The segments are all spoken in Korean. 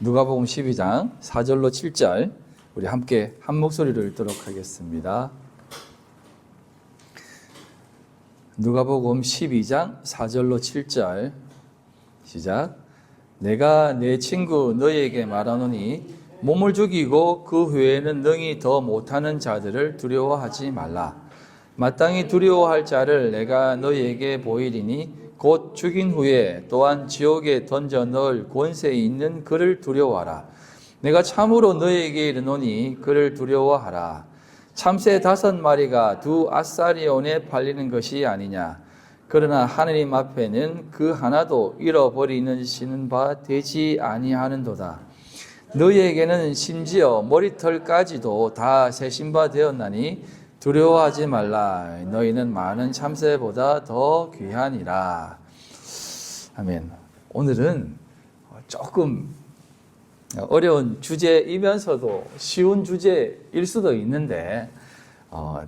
누가복음 12장 4절로 7절 우리 함께 한 목소리로 읽도록 하겠습니다. 누가복음 12장 4절로 7절 시작. 내가 내 친구 너희에게 말하노니 몸을 죽이고 그 후에는 능히 더 못하는 자들을 두려워하지 말라. 마땅히 두려워할 자를 내가 너희에게 보이리니 곧 죽인 후에 또한 지옥에 던져 넣을 권세에 있는 그를 두려워하라. 내가 참으로 너희에게 이르노니 그를 두려워하라. 참새 5마리가 2 아사리온에 팔리는 것이 아니냐. 그러나 하느님 앞에는 그 하나도 잃어버리시는 바 되지 아니하는도다. 너희에게는 심지어 머리털까지도 다 세신 바 되었나니 두려워하지 말라. 너희는 많은 참새보다 더 귀하니라. 아멘. 오늘은 조금 어려운 주제이면서도 쉬운 주제일 수도 있는데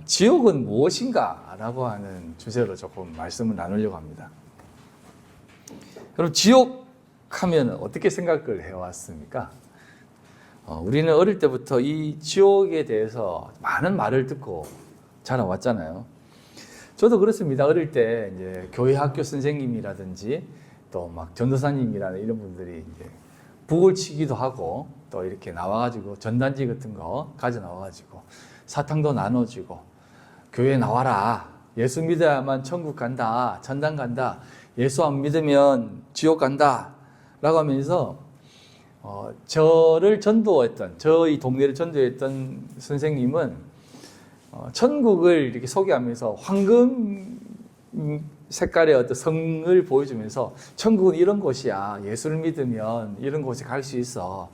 지옥은 무엇인가? 라고 하는 주제로 조금 말씀을 나누려고 합니다. 여러분, 지옥 하면 어떻게 생각을 해왔습니까? 우리는 어릴 때부터 이 지옥에 대해서 많은 말을 듣고 자라왔잖아요. 저도 그렇습니다. 어릴 때 이제 교회 학교 선생님이라든지 또 막 전도사님이라는 이런 분들이 이제 북을 치기도 하고 또 이렇게 나와가지고 전단지 같은 거 가져 나와가지고 사탕도 나눠주고 교회 나와라. 예수 믿어야만 천국 간다. 천당 간다. 예수 안 믿으면 지옥 간다. 라고 하면서 저를 전도했던, 저희 동네를 전도했던 선생님은 천국을 이렇게 소개하면서 황금 색깔의 어떤 성을 보여주면서 천국은 이런 곳이야. 예수를 믿으면 이런 곳에 갈 수 있어.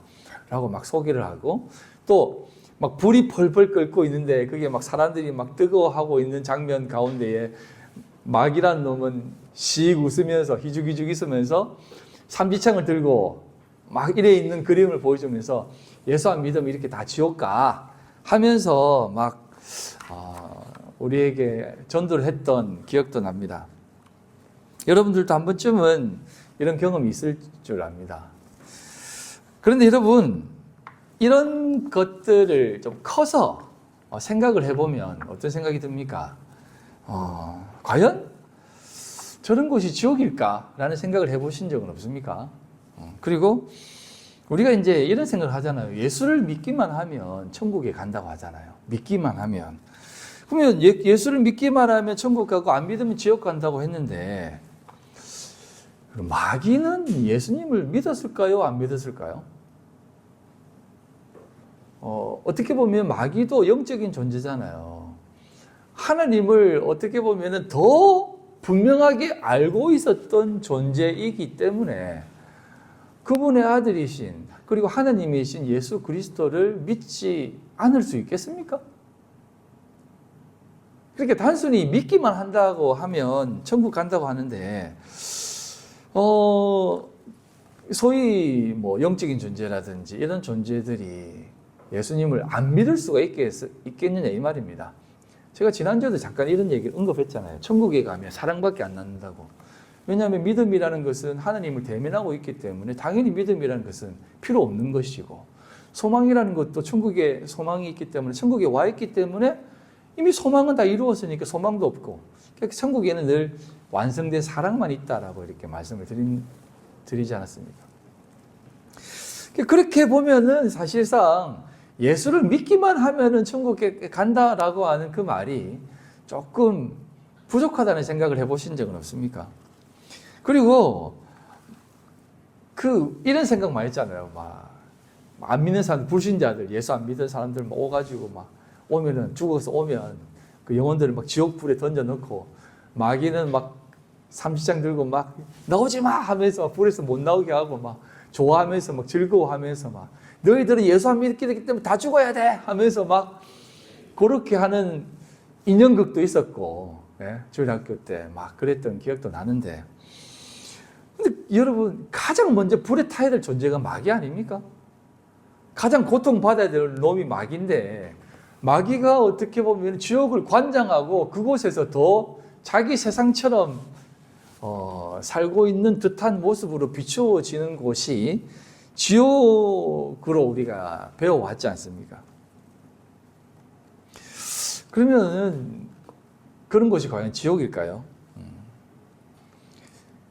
라고 막 소개를 하고 또 막 불이 펄펄 끓고 있는데 그게 막 사람들이 막 뜨거워하고 있는 장면 가운데에 마귀란 놈은 씩 웃으면서 희죽희죽 있으면서 삼지창을 들고 막 이래 있는 그림을 보여주면서 예수 안 믿으면 이렇게 다 지옥 가 하면서 막 우리에게 전도를 했던 기억도 납니다. 여러분들도 한 번쯤은 이런 경험이 있을 줄 압니다. 그런데 여러분, 이런 것들을 좀 커서 생각을 해보면 어떤 생각이 듭니까? 과연 저런 곳이 지옥일까? 라는 생각을 해보신 적은 없습니까? 그리고 우리가 이제 이런 생각을 하잖아요. 예수를 믿기만 하면 천국에 간다고 하잖아요. 믿기만 하면. 그러면 예수를 믿기만 하면 천국 가고 안 믿으면 지옥 간다고 했는데 마귀는 예수님을 믿었을까요? 안 믿었을까요? 어떻게 보면 마귀도 영적인 존재잖아요. 하나님을 어떻게 보면 더 분명하게 알고 있었던 존재이기 때문에 그분의 아들이신 그리고 하나님이신 예수 그리스도를 믿지 않을 수 있겠습니까? 그렇게 단순히 믿기만 한다고 하면 천국 간다고 하는데 소위 뭐 영적인 존재라든지 이런 존재들이 예수님을 안 믿을 수가 있겠느냐 이 말입니다. 제가 지난주에도 잠깐 이런 얘기를 언급했잖아요. 천국에 가면 사랑밖에 안 낳는다고. 왜냐하면 믿음이라는 것은 하나님을 대면하고 있기 때문에 당연히 믿음이라는 것은 필요 없는 것이고 소망이라는 것도 천국에 소망이 있기 때문에 천국에 와 있기 때문에 이미 소망은 다 이루었으니까 소망도 없고 천국에는 늘 완성된 사랑만 있다라고 이렇게 말씀을 드리지 않았습니까? 그렇게 보면은 사실상 예수를 믿기만 하면은 천국에 간다라고 하는 그 말이 조금 부족하다는 생각을 해보신 적은 없습니까? 그리고 이런 생각 많이 했잖아요. 안 믿는 사람들, 불신자들, 예수 안 믿는 사람들 막 오가지고 막 오면은 죽어서 오면 그 영혼들을 막 지옥불에 던져 넣고 마귀는 막 삼지창 들고 막 나오지 마 하면서 불에서 못 나오게 하고 막 좋아하면서 막 즐거워하면서 막 너희들은 예수 안 믿기 때문에 다 죽어야 돼 하면서 막 그렇게 하는 인형극도 있었고 주일학교 때 막 그랬던 기억도 나는데 근데 여러분 가장 먼저 불에 타야 될 존재가 마귀 아닙니까? 가장 고통받아야 될 놈이 마귀인데 마귀가 어떻게 보면 지옥을 관장하고 그곳에서 더 자기 세상처럼 살고 있는 듯한 모습으로 비추어지는 곳이 지옥으로 우리가 배워왔지 않습니까? 그러면 그런 곳이 과연 지옥일까요?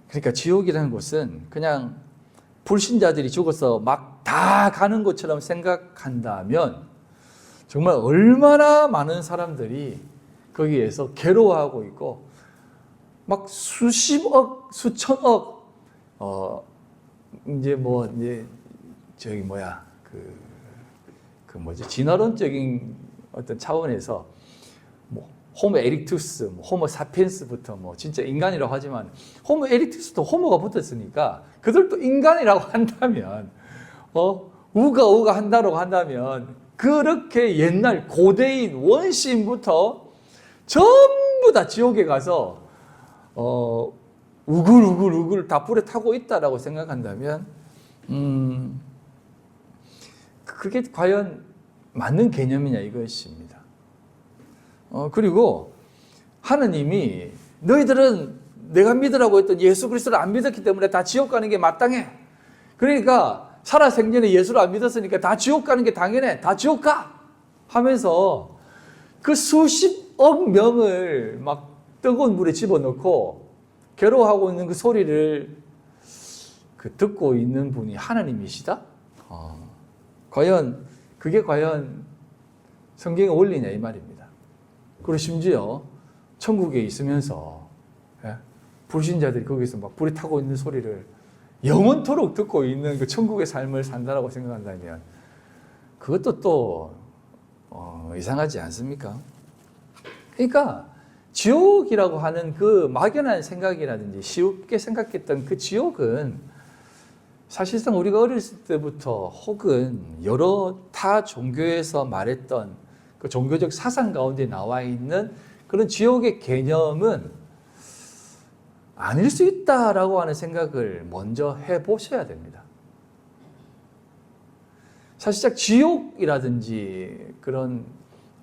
그러니까 지옥이라는 곳은 그냥 불신자들이 죽어서 막 다 가는 것처럼 생각한다면 정말 얼마나 많은 사람들이 거기에서 괴로워하고 있고 막 수십억, 수천억 이제 저기 진화론적인 어떤 차원에서 뭐 호모 에릭투스, 호모 사피엔스부터 진짜 인간이라고 하지만 호모 에릭투스도 호모가 붙었으니까 그들도 인간이라고 한다면 우가 한다고 한다면 그렇게 옛날 고대인 원시인부터 전부 다 지옥에 가서 우글우글 다 불에 타고 있다라고 생각한다면 그게 과연 맞는 개념이냐 이것입니다. 그리고 하느님이 너희들은 내가 믿으라고 했던 예수 그리스도를 안 믿었기 때문에 다 지옥 가는 게 마땅해. 그러니까 살아생전에 예수를 안 믿었으니까 다 지옥 가는 게 당연해. 다 지옥 가! 하면서 그 수십억 명을 막 뜨거운 물에 집어넣고 괴로워하고 있는 그 소리를 듣고 있는 분이 하나님이시다? 그게 과연 성경의 원리냐 이 말입니다. 그리고 심지어 천국에 있으면서 불신자들이 거기서 막 불이 타고 있는 소리를 영원토록 듣고 있는 그 천국의 삶을 산다라고 생각한다면 그것도 또 이상하지 않습니까? 그러니까 지옥이라고 하는 그 막연한 생각이라든지 쉽게 생각했던 그 지옥은 사실상 우리가 어렸을 때부터 혹은 여러 타 종교에서 말했던 그 종교적 사상 가운데 나와 있는 그런 지옥의 개념은 아닐 수 있다라고 하는 생각을 먼저 해보셔야 됩니다. 사실상 지옥이라든지 그런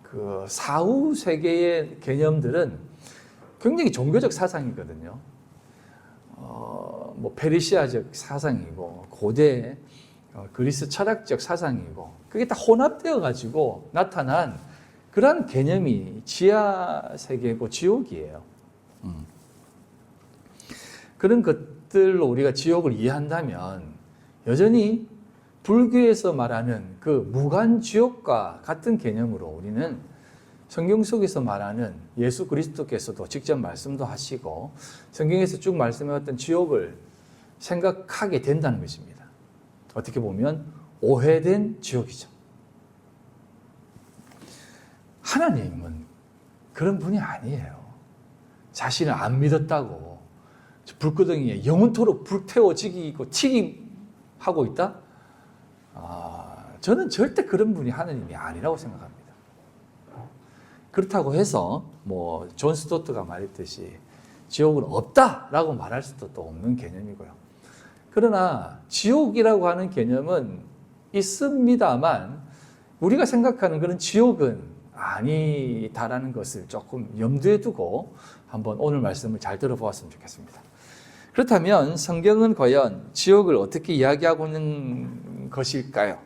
그 사후 세계의 개념들은 굉장히 종교적 사상이거든요. 페르시아적 사상이고 고대 그리스 철학적 사상이고 그게 다 혼합되어 가지고 나타난 그런 개념이 지하 세계고 지옥이에요. 그런 것들로 우리가 지옥을 이해한다면 여전히 불교에서 말하는 그 무간지옥과 같은 개념으로 우리는 성경 속에서 말하는 예수 그리스도께서도 직접 말씀도 하시고 성경에서 쭉 말씀해왔던 지옥을 생각하게 된다는 것입니다. 어떻게 보면 오해된 지옥이죠. 하나님은 그런 분이 아니에요. 자신을 안 믿었다고 불구덩이에 영원토록 불태워 지기고 튀김하고 있다? 저는 절대 그런 분이 하나님이 아니라고 생각합니다. 그렇다고 해서 존 스토트가 말했듯이 지옥은 없다라고 말할 수도 또 없는 개념이고요. 그러나 지옥이라고 하는 개념은 있습니다만 우리가 생각하는 그런 지옥은 아니다라는 것을 조금 염두에 두고 한번 오늘 말씀을 잘 들어보았으면 좋겠습니다. 그렇다면 성경은 과연 지옥을 어떻게 이야기하고 있는 것일까요?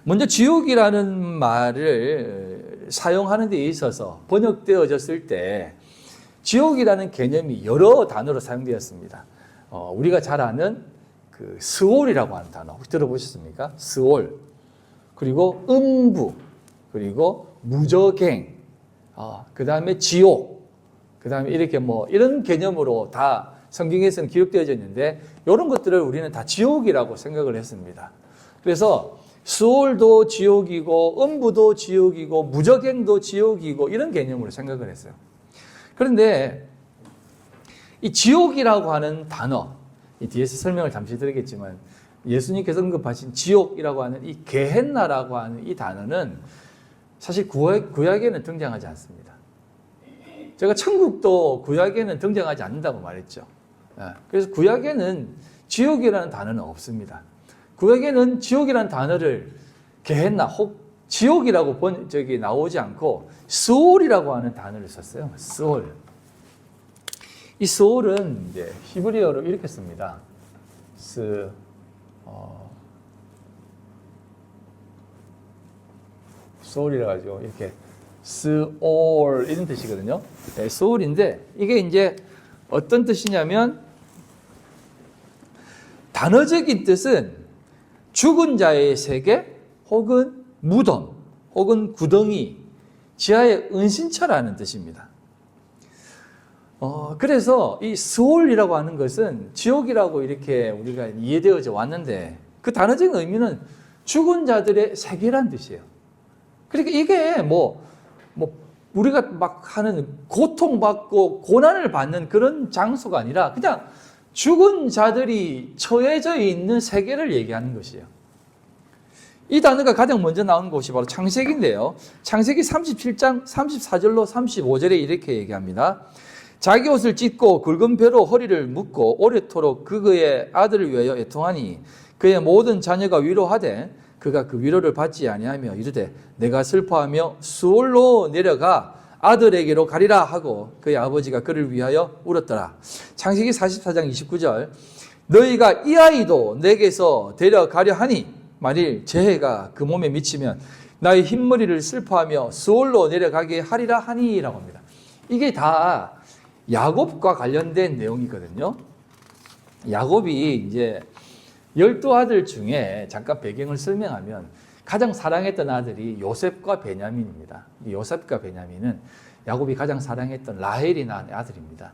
먼저 지옥이라는 말을 사용하는 데 있어서 번역되어졌을 때 지옥이라는 개념이 여러 단어로 사용되었습니다. 우리가 잘 아는 그 스올이라고 하는 단어 혹시 들어보셨습니까? 스올, 그리고 음부, 그리고 무저갱, 그 다음에 지옥, 그 다음에 이렇게 이런 개념으로 다 성경에서는 기록되어져 있는데 이런 것들을 우리는 다 지옥이라고 생각을 했습니다. 그래서 스올도 지옥이고 음부도 지옥이고 무저갱도 지옥이고 이런 개념으로 생각을 했어요. 그런데 이 지옥이라고 하는 단어, 이 뒤에서 설명을 잠시 드리겠지만 예수님께서 언급하신 지옥이라고 하는 이 게헨나라고 하는 이 단어는 사실 구약에는 등장하지 않습니다. 제가 천국도 구약에는 등장하지 않는다고 말했죠. 그래서 구약에는 지옥이라는 단어는 없습니다. 구약에는 지옥이라는 단어를 게헨나 혹 지옥이라고 나오지 않고 스올이라고 하는 단어를 썼어요. 스올. 이 스올은 이제 히브리어로 이렇게 씁니다. 소울이라 가지고 이렇게 스올 이런 뜻이거든요. 네, 소울인데 이게 이제 어떤 뜻이냐면 단어적인 뜻은 죽은 자의 세계 혹은 무덤 혹은 구덩이 지하의 은신처라는 뜻입니다. 그래서 이 스올이라고 하는 것은 지옥이라고 이렇게 우리가 이해되어져 왔는데 그 단어적인 의미는 죽은 자들의 세계란 뜻이에요. 그러니까 이게 우리가 막 하는 고통받고 고난을 받는 그런 장소가 아니라 그냥 죽은 자들이 처해져 있는 세계를 얘기하는 것이에요. 이 단어가 가장 먼저 나오는 곳이 바로 창세기인데요. 창세기 37장 34절로 35절에 이렇게 얘기합니다. 자기 옷을 찢고 굵은 배로 허리를 묶고 오래도록 그의 아들을 위하여 애통하니 그의 모든 자녀가 위로하되 그가 그 위로를 받지 아니하며 이르되 내가 슬퍼하며 수올로 내려가 아들에게로 가리라 하고 그의 아버지가 그를 위하여 울었더라. 창세기 44장 29절 너희가 이 아이도 내게서 데려가려 하니 만일 재해가 그 몸에 미치면 나의 흰머리를 슬퍼하며 수올로 내려가게 하리라 하니라고 합니다. 이게 다 야곱과 관련된 내용이거든요. 야곱이 이제 12아들 중에 잠깐 배경을 설명하면 가장 사랑했던 아들이 요셉과 베냐민입니다. 이 요셉과 베냐민은 야곱이 가장 사랑했던 라헬이 낳은 아들입니다.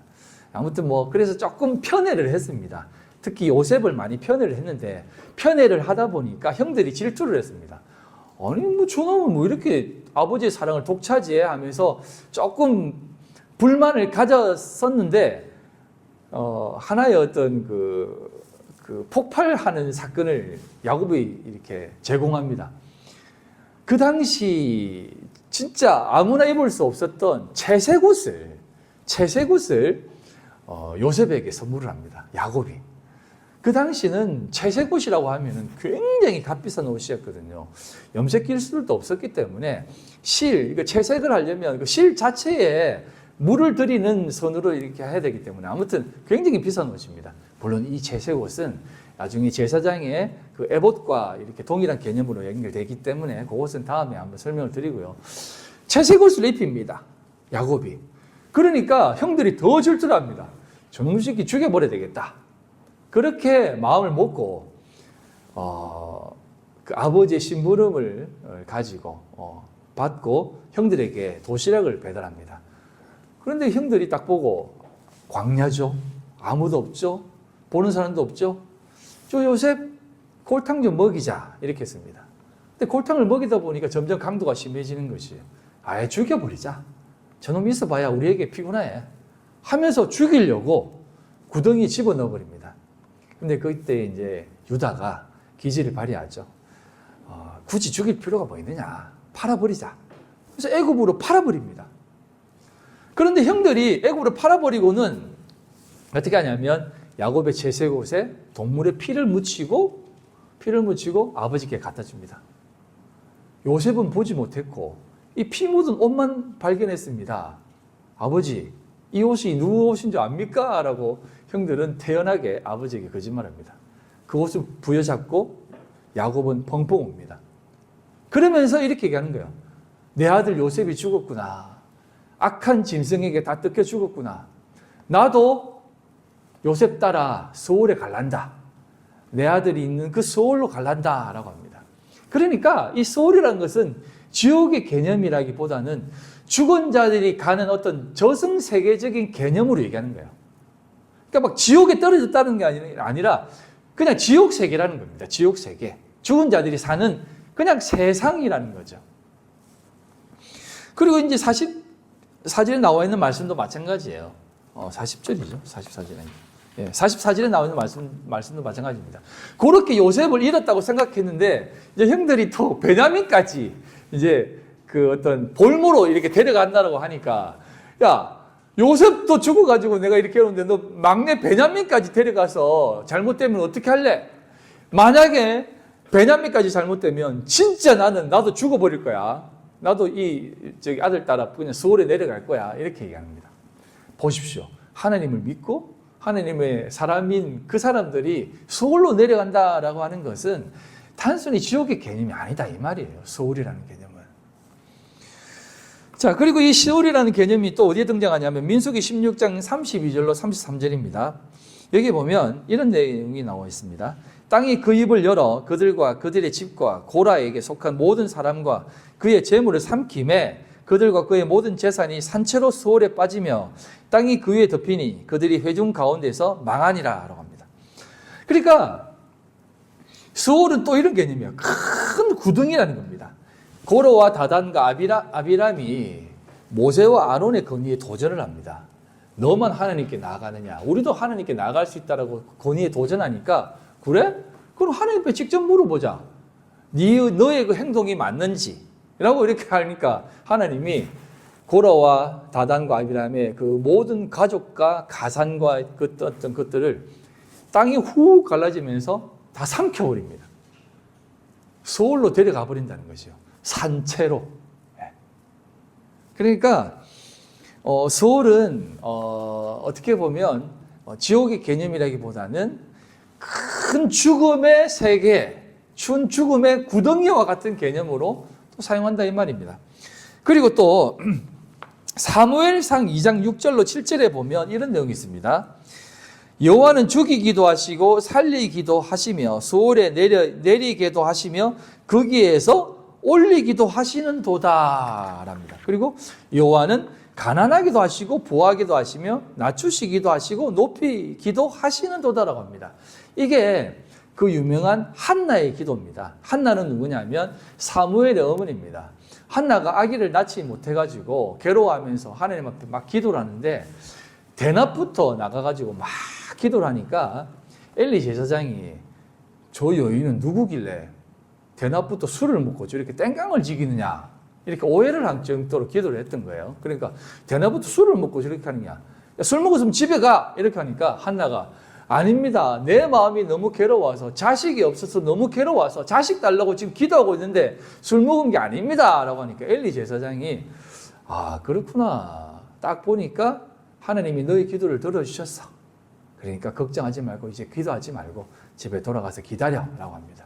아무튼 그래서 조금 편애를 했습니다. 특히 요셉을 많이 편애를 했는데 편애를 하다 보니까 형들이 질투를 했습니다. 아니 저놈은 이렇게 아버지의 사랑을 독차지해 하면서 조금 불만을 가졌었는데 하나의 어떤 그 폭발하는 사건을 야곱이 이렇게 제공합니다. 그 당시 진짜 아무나 입을 수 없었던 채색옷을 요셉에게 선물을 합니다. 야곱이. 그 당시는 채색옷이라고 하면은 굉장히 값비싼 옷이었거든요. 염색 기술도 없었기 때문에 이거 채색을 하려면 그 실 자체에 물을 들이는 선으로 이렇게 해야 되기 때문에 아무튼 굉장히 비싼 옷입니다. 물론 이 채색옷은 나중에 제사장의 그 에봇과 이렇게 동일한 개념으로 연결되기 때문에 그것은 다음에 한번 설명을 드리고요. 채색옷을 입힙니다. 야곱이. 그러니까 형들이 더 질투합니다. 저놈 새끼 죽여버려야 되겠다. 그렇게 마음을 먹고 그 아버지의 심부름을 가지고 받고 형들에게 도시락을 배달합니다. 그런데 형들이 딱 보고 광야죠. 아무도 없죠. 보는 사람도 없죠. 저 요셉 골탕 좀 먹이자 이렇게 했습니다. 근데 골탕을 먹이다 보니까 점점 강도가 심해지는 것이에요. 아예 죽여버리자. 저놈 있어봐야 우리에게 피곤해 하면서 죽이려고 구덩이에 집어넣어버립니다. 근데 그때 이제 유다가 기지를 발휘하죠. 굳이 죽일 필요가 뭐 있느냐. 팔아버리자. 그래서 애굽으로 팔아버립니다. 그런데 형들이 애굽으로 팔아버리고는 어떻게 하냐면 야곱의 채색옷에 동물의 피를 묻히고 아버지께 갖다 줍니다. 요셉은 보지 못했고 이 피 묻은 옷만 발견했습니다. 아버지, 이 옷이 누구 옷인 줄 압니까? 라고 형들은 태연하게 아버지에게 거짓말합니다. 그 옷을 부여잡고 야곱은 펑펑 웁니다. 그러면서 이렇게 얘기하는 거예요. 내 아들 요셉이 죽었구나. 악한 짐승에게 다 뜯겨 죽었구나. 나도 요셉 따라 소울에 갈란다. 내 아들이 있는 그 소울로 갈란다 라고 합니다. 그러니까 이 소울이라는 것은 지옥의 개념이라기보다는 죽은 자들이 가는 어떤 저승세계적인 개념으로 얘기하는 거예요. 그러니까 막 지옥에 떨어졌다는 게 아니라 그냥 지옥세계라는 겁니다. 지옥세계. 죽은 자들이 사는 그냥 세상이라는 거죠. 그리고 이제 44절에 나와 있는 말씀도 마찬가지예요. 40절이죠. 44절에. 예, 44절에 나와 있는 말씀도 마찬가지입니다. 그렇게 요셉을 잃었다고 생각했는데 이제 형들이 또 베냐민까지 이제 그 어떤 볼모로 이렇게 데려간다고 하니까 야, 요셉도 죽어가지고 내가 이렇게 해놓는데 너 막내 베냐민까지 데려가서 잘못되면 어떻게 할래? 만약에 베냐민까지 잘못되면 진짜 나도 죽어버릴 거야. 나도 아들 따라 그냥 수월에 내려갈 거야. 이렇게 얘기합니다. 보십시오. 하나님을 믿고 하나님의 사람인 그 사람들이 소홀로 내려간다라고 하는 것은 단순히 지옥의 개념이 아니다 이 말이에요. 소홀이라는 개념은. 자, 그리고 이 시올이라는 개념이 또 어디에 등장하냐면 민수기 16장 32절로 33절입니다. 여기 보면 이런 내용이 나와 있습니다. 땅이 그 입을 열어 그들과 그들의 집과 고라에게 속한 모든 사람과 그의 재물을 삼킴에 그들과 그의 모든 재산이 산채로 수월에 빠지며 땅이 그 위에 덮이니 그들이 회중 가운데서 망하니라 라고 합니다. 그러니까 수월은 또 이런 개념이에요. 큰 구덩이라는 겁니다. 고로와 다단과 아비람이 모세와 아론의 건의에 도전을 합니다. 너만 하나님께 나아가느냐? 우리도 하나님께 나아갈 수 있다라고 건의에 도전하니까 그래? 그럼 하나님께 직접 물어보자. 너의 그 행동이 맞는지 라고 이렇게 하니까 하나님이 고라와 다단과 아비람의 그 모든 가족과 가산과 그 어떤 것들을 땅이 훅 갈라지면서 다 삼켜버립니다. 소홀로 데려가 버린다는 것이요. 산채로. 그러니까 소홀은 어떻게 보면 지옥의 개념이라기보다는 큰 죽음의 세계, 죽음의 구덩이와 같은 개념으로 또 사용한다 이 말입니다. 그리고 또 사무엘상 2장 6절로 7절에 보면 이런 내용이 있습니다. 여호와는 죽이기도 하시고 살리기도 하시며 수월에 내리게도 하시며 거기에서 올리기도 하시는 도다랍니다. 그리고 여호와는 가난하기도 하시고 부하기도 하시며 낮추시기도 하시고 높이기도 하시는 도다라고 합니다. 이게 그 유명한 한나의 기도입니다. 한나는 누구냐면 사무엘의 어머니입니다. 한나가 아기를 낳지 못해가지고 괴로워하면서 하나님 앞에 막 기도를 하는데 대낮부터 나가가지고 막 기도를 하니까 엘리 제사장이 저 여인은 누구길래 대낮부터 술을 먹고 저렇게 땡깡을 지기느냐 이렇게 오해를 할 정도로 기도를 했던 거예요. 그러니까 대낮부터 술을 먹고 저렇게 하느냐, 술 먹었으면 집에 가 이렇게 하니까 한나가 아닙니다. 내 마음이 너무 괴로워서 자식이 없어서 너무 괴로워서 자식 달라고 지금 기도하고 있는데 술 먹은 게 아닙니다 라고 하니까 엘리 제사장이 아 그렇구나, 딱 보니까 하나님이 너의 기도를 들어주셨어. 그러니까 걱정하지 말고 이제 기도하지 말고 집에 돌아가서 기다려 라고 합니다.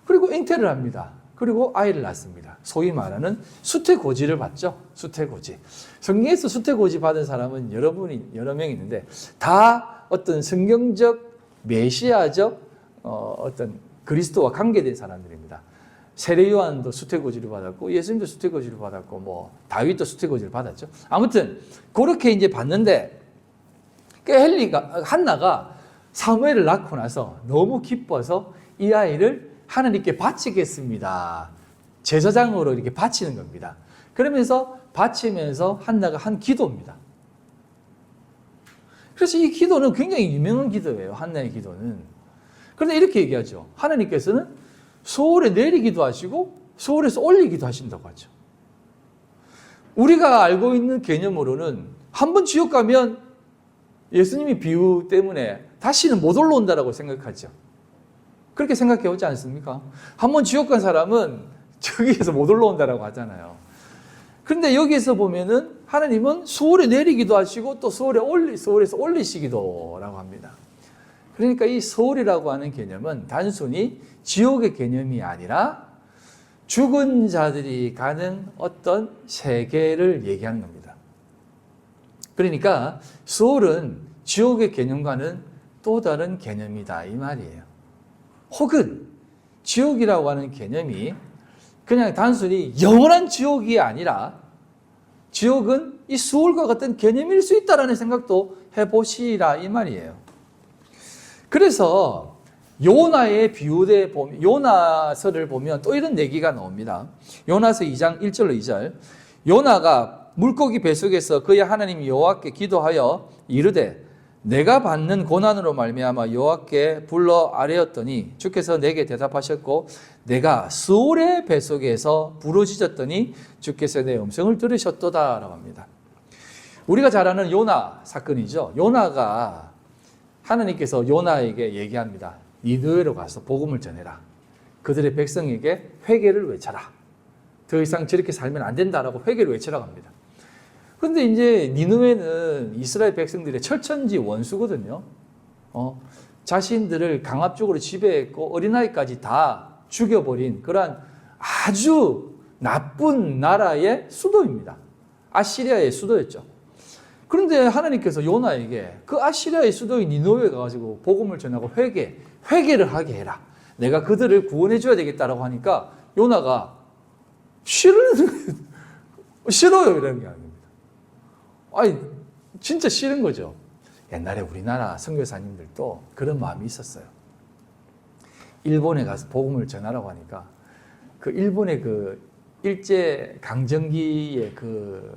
그리고 잉태를 합니다. 그리고 아이를 낳습니다. 소위 말하는 수태고지를 받죠. 수태고지. 성경에서 수태고지 받은 사람은 여러 명 있는데 다 어떤 성경적 메시아적 어떤 그리스도와 관계된 사람들입니다. 세례 요한도 수태고지를 받았고 예수님도 수태고지를 받았고 뭐 다윗도 수태고지를 받았죠. 아무튼 그렇게 이제 받는데 한나가 사무엘을 낳고 나서 너무 기뻐서 이 아이를 하나님께 바치겠습니다. 제사장으로 이렇게 바치는 겁니다. 그러면서 바치면서 한나가 한 기도입니다. 그래서 이 기도는 굉장히 유명한 기도예요. 한나의 기도는. 그런데 이렇게 얘기하죠. 하나님께서는 소홀에 내리기도 하시고 소홀에서 올리기도 하신다고 하죠. 우리가 알고 있는 개념으로는 한 번 지옥 가면 예수님이 비유 때문에 다시는 못 올라온다라고 생각하죠. 그렇게 생각해 오지 않습니까? 한 번 지옥 간 사람은 저기에서 못 올라온다라고 하잖아요. 그런데 여기에서 보면은 하나님은 수월에 내리기도 하시고 또 수월에서 올리시기도 라고 합니다. 그러니까 이 수월이라고 하는 개념은 단순히 지옥의 개념이 아니라 죽은 자들이 가는 어떤 세계를 얘기하는 겁니다. 그러니까 수월은 지옥의 개념과는 또 다른 개념이다 이 말이에요. 혹은 지옥이라고 하는 개념이 그냥 단순히 영원한 지옥이 아니라 지옥은 이 수월과 같은 개념일 수 있다라는 생각도 해보시라 이 말이에요. 그래서 요나의 비유에 보면, 요나서를 보면 또 이런 얘기가 나옵니다. 요나서 2장 1절로 2절. 요나가 물고기 뱃속에서 그의 하나님 여호와께 기도하여 이르되 내가 받는 고난으로 말미암아 여호와께 불러 아뢰었더니 주께서 내게 대답하셨고 내가 수올의 뱃속에서 부르짖었더니 주께서 내 음성을 들으셨도다라고 합니다. 우리가 잘 아는 요나 사건이죠. 요나가 하나님께서 요나에게 얘기합니다. 니느웨로 가서 복음을 전해라. 그들의 백성에게 회개를 외쳐라. 더 이상 저렇게 살면 안 된다라고 회개를 외치라고 합니다. 근데 이제 니느웨는 이스라엘 백성들의 철천지 원수거든요. 자신들을 강압적으로 지배했고 어린아이까지 다 죽여버린 그러한 아주 나쁜 나라의 수도입니다. 아시리아의 수도였죠. 그런데 하나님께서 요나에게 그 아시리아의 수도인 니느웨에 가가지고 복음을 전하고 회개를 하게 해라. 내가 그들을 구원해 줘야 되겠다라고 하니까 요나가 싫어요 이러는 게 아닙니다. 아니 진짜 싫은 거죠. 옛날에 우리나라 선교사님들도 그런 마음이 있었어요. 일본에 가서 복음을 전하라고 하니까 그 일본의 그 일제 강점기의 그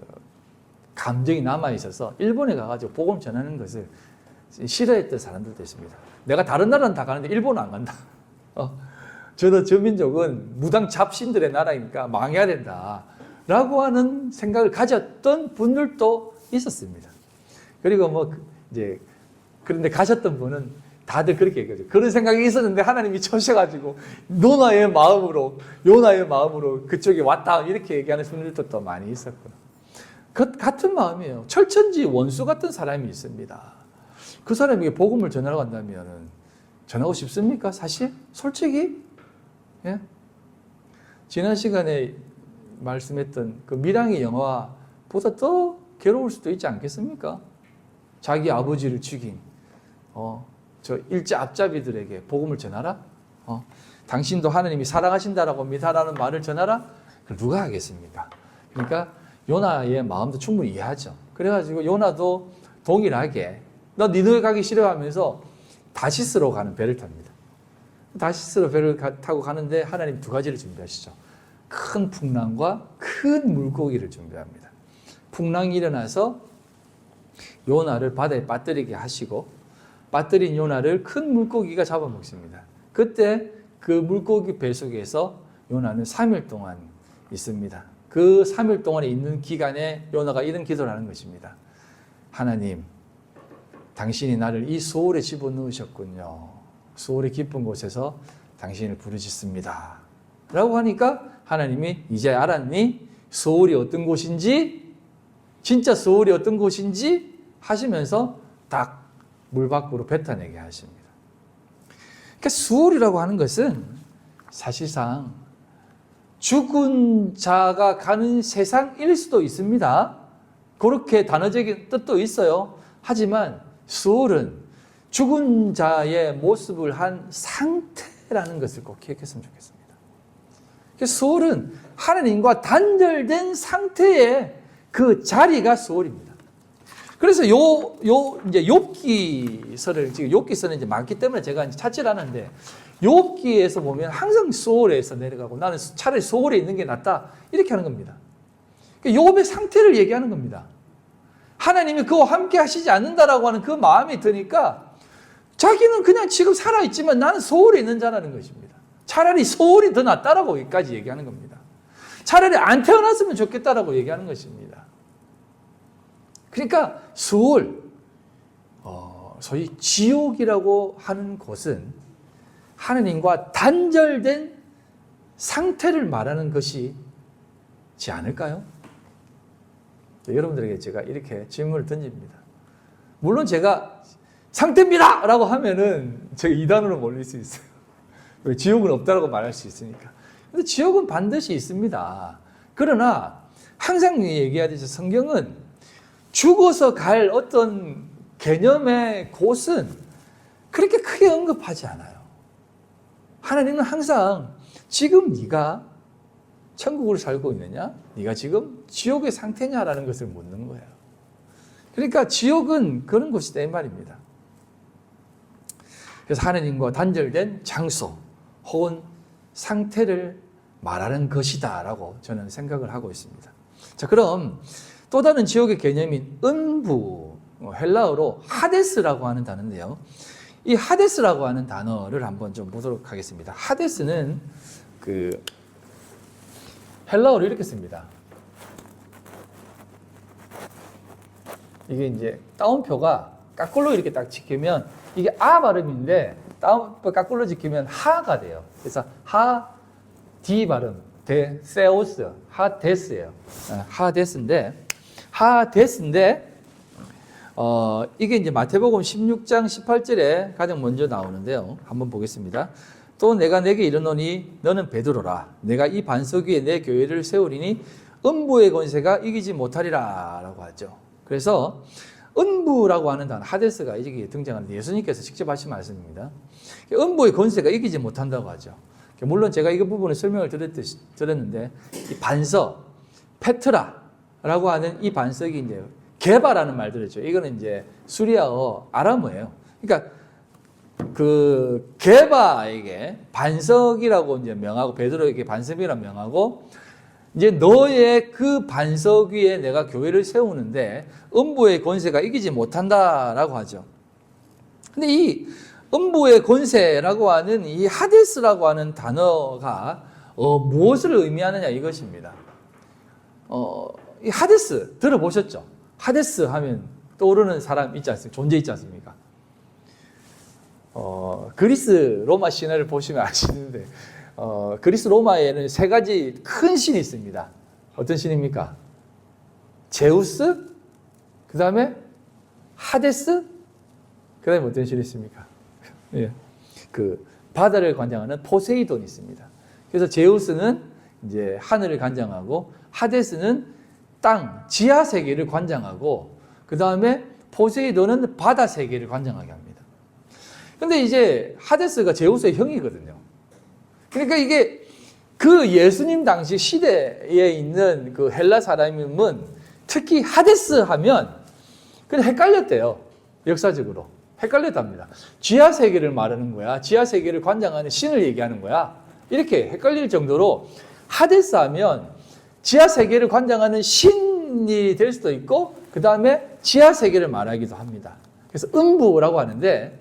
감정이 남아 있어서 일본에 가가지고 복음 전하는 것을 싫어했던 사람들도 있습니다. 내가 다른 나라는 다 가는데 일본은 안 간다. 저 민족은 무당 잡신들의 나라니까 망해야 된다. 라고 하는 생각을 가졌던 분들도 있었습니다. 그리고 뭐 이제 그런데 가셨던 분은 다들 그렇게 얘기하죠. 그런 생각이 있었는데 하나님이 쳐셔가지고 요나의 마음으로 그쪽에 왔다 이렇게 얘기하는 분들도 또 많이 있었고요. 같은 마음이에요. 철천지 원수 같은 사람이 있습니다. 그 사람에게 복음을 전하러 간다면 전하고 싶습니까? 사실 솔직히 예? 지난 시간에 말씀했던 그 밀양의 영화보다 더 괴로울 수도 있지 않겠습니까? 자기 아버지를 죽인 저 일제 앞잡이들에게 복음을 전하라? 당신도 하나님이 사랑하신다라고 믿으라는 말을 전하라? 그걸 누가 하겠습니까? 그러니까 요나의 마음도 충분히 이해하죠. 그래가지고 요나도 동일하게 너 니느웨 가기 싫어하면서 다시스로 가는 배를 탑니다. 다시스로 배를 타고 가는데 하나님 두 가지를 준비하시죠. 큰 풍랑과 큰 물고기를 준비합니다. 풍랑이 일어나서 요나를 바다에 빠뜨리게 하시고 빠뜨린 요나를 큰 물고기가 잡아먹습니다. 그때 그 물고기 배 속에서 요나는 3일 동안 있습니다. 그 3일 동안에 있는 기간에 요나가 이런 기도를 하는 것입니다. 하나님, 당신이 나를 이 소울에 집어넣으셨군요. 소울의 깊은 곳에서 당신을 부르짖습니다. 라고 하니까 하나님이 이제 알았니? 소울이 어떤 곳인지, 진짜 소울이 어떤 곳인지 하시면서 딱 물 밖으로 뱉어내게 하십니다. 그러니까 소울이라고 하는 것은 사실상 죽은 자가 가는 세상일 수도 있습니다. 그렇게 단어적인 뜻도 있어요. 하지만 소울은 죽은 자의 모습을 한 상태라는 것을 꼭 기억했으면 좋겠습니다. 소울은 하나님과 단절된 상태의 그 자리가 소울입니다. 그래서 이제 욥기서를 지금 욥기서는 이제 많기 때문에 제가 이제 찾질 않았는데 욥기에서 보면 항상 소울에서 내려가고 나는 차라리 소울에 있는 게 낫다 이렇게 하는 겁니다. 욥의 상태를 얘기하는 겁니다. 하나님이 그와 함께 하시지 않는다라고 하는 그 마음이 드니까 자기는 그냥 지금 살아있지만 나는 소울에 있는 자라는 것입니다. 차라리 소울이 더 낫다라고 여기까지 얘기하는 겁니다. 차라리 안 태어났으면 좋겠다라고 얘기하는 것입니다. 그러니까 소울, 소위 지옥이라고 하는 곳은 하나님과 단절된 상태를 말하는 것이지 않을까요? 여러분들에게 제가 이렇게 질문을 던집니다. 물론 제가 상태입니다! 라고 하면은 제가 이단으로 몰릴 수 있어요. 지옥은 없다라고 말할 수 있으니까. 근데 지옥은 반드시 있습니다. 그러나 항상 얘기하듯이 성경은 죽어서 갈 어떤 개념의 곳은 그렇게 크게 언급하지 않아요. 하나님은 항상 지금 네가 천국을 살고 있느냐? 네가 지금 지옥의 상태냐라는 것을 묻는 거예요. 그러니까 지옥은 그런 곳이다 이 말입니다. 그래서 하나님과 단절된 장소 혹은 상태를 말하는 것이다 라고 저는 생각을 하고 있습니다. 자, 그럼 또 다른 지옥의 개념인 음부, 헬라어로 하데스라고 하는 단어인데요. 이 하데스라고 하는 단어를 한번 좀 보도록 하겠습니다. 하데스는 그 헬라어로 이렇게 씁니다. 이게 이제 따옴표가 까꿀로 이렇게 딱 지키면 이게 아 발음인데 따옴표 까꿀로 지키면 하가 돼요. 그래서 디 발음, 세오스, 하데스예요. 하데스인데 하데스인데 이게 이제 마태복음 16장 18절에 가장 먼저 나오는데요. 한번 보겠습니다. 또 내가 내게 이르노니 너는 베드로라. 내가 이 반석 위에 내 교회를 세우리니 음부의 권세가 이기지 못하리라 라고 하죠. 그래서 음부라고 하는 단어 하데스가 이게 등장하는데 예수님께서 직접 하신 말씀입니다. 음부의 권세가 이기지 못한다고 하죠. 물론 제가 이 부분에 설명을 드렸는데 이 반석, 페트라라고 하는 이 반석이 이제 게바라는 말 들었죠. 이거는 이제 수리아어 아람어예요. 그러니까 그 게바에게 반석이라고 이제 명하고 베드로에게 반석이라고 명하고 이제 너의 그 반석 위에 내가 교회를 세우는데 음부의 권세가 이기지 못한다라고 하죠. 근데 이 음부의 권세라고 하는 이 하데스라고 하는 단어가 무엇을 의미하느냐 이것입니다. 이 하데스 들어보셨죠? 하데스 하면 떠오르는 사람 있지 않습니까? 존재 있지 않습니까? 그리스 로마 신화를 보시면 아시는데 그리스 로마에는 세 가지 큰 신이 있습니다. 어떤 신입니까? 제우스, 그 다음에 하데스, 그 다음에 어떤 신이 있습니까? 예. 그 바다를 관장하는 포세이돈이 있습니다. 그래서 제우스는 이제 하늘을 관장하고 하데스는 땅, 지하 세계를 관장하고 그 다음에 포세이돈은 바다 세계를 관장하게 합니다. 근데 이제 하데스가 제우스의 형이거든요. 그러니까 이게 그 예수님 당시 시대에 있는 그 헬라 사람은 특히 하데스 하면 그냥 헷갈렸대요. 역사적으로. 헷갈렸답니다. 지하 세계를 말하는 거야. 지하 세계를 관장하는 신을 얘기하는 거야. 이렇게 헷갈릴 정도로 하데스 하면 지하 세계를 관장하는 신이 될 수도 있고 그 다음에 지하 세계를 말하기도 합니다. 그래서 음부라고 하는데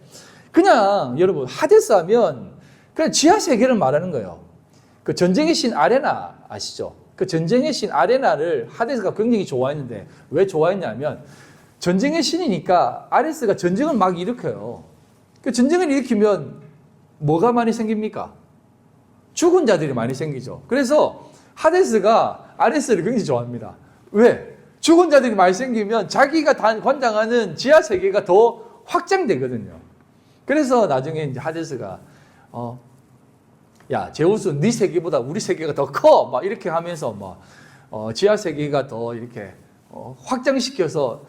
그냥 여러분 하데스 하면 그냥 지하 세계를 말하는 거예요. 그 전쟁의 신 아레나 아시죠? 그 전쟁의 신 아레나를 하데스가 굉장히 좋아했는데 왜 좋아했냐면 전쟁의 신이니까 아레스가 전쟁을 막 일으켜요. 그 전쟁을 일으키면 뭐가 많이 생깁니까? 죽은 자들이 많이 생기죠. 그래서 하데스가 아레스를 굉장히 좋아합니다. 왜? 죽은 자들이 많이 생기면 자기가 관장하는 지하 세계가 더 확장되거든요. 그래서 나중에 이제 하데스가 야 제우스 네 세계보다 우리 세계가 더 커 막 이렇게 하면서 막 지하 세계가 더 이렇게 확장시켜서